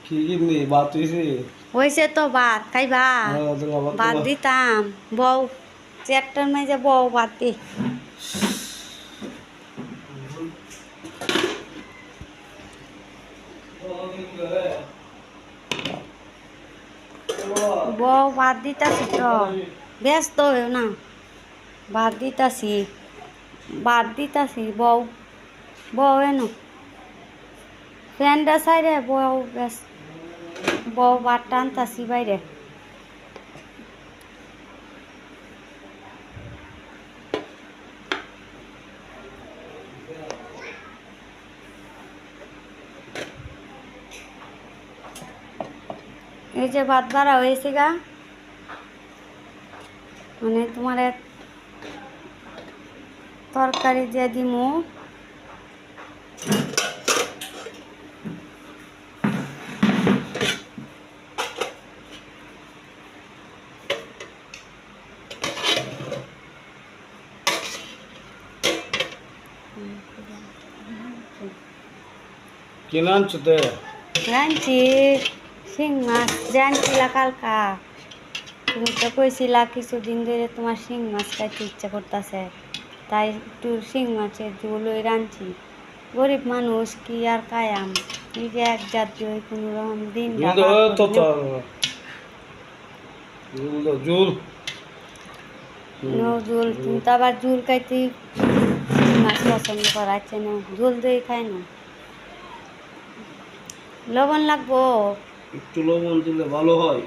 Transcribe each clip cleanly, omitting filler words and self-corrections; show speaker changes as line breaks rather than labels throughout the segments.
কি কিনি ভাত হইছে
হয়েছে তো ভাত খাইবা ভাত দিতাম বউ চেয়ারটার মাঝে বউ ভাত দি বউ ভাত দিতাছি তো ব্যস্ত হয়েও না ভাত দিতাছি বউ বউ এনো ফ্যানটা সাইডে বউ ব্যস্ত বউ ভাত টানতাছি বাইরে এই যে ভাত বাড়া হয়েছে গা মানে তোমার তরকারি দিয়ে দিমু
কিনে আনছো তো
জানছি শিং মাছ জানছিলা কালকা তুমি তো কইছিলা কিছুদিন ধরে তোমার শিং মাছ খাইতে ইচ্ছা করতেছে তাই একটু শিং মাছের ঝোল ওই রাঁধছি গরিব মানুষ কি আর কায়াম এই যে এক জাতীয় কোনো রকম দিন
জুল
ঝোল তুমি তো আবার ঝোল খাইতে মাছ পছন্দ করাচ্ছে না ঝোল দই খায় না লবণ লাগবো
একটু লবণ দিলে ভালো হয়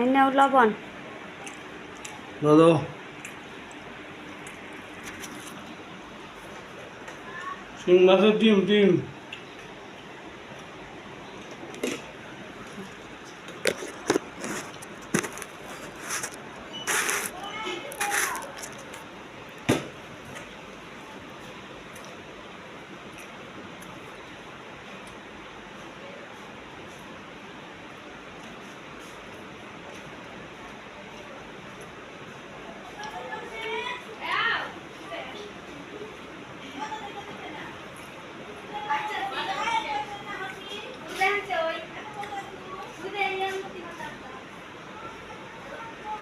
নেও লবণ
দাদা শিং মাছের ডিম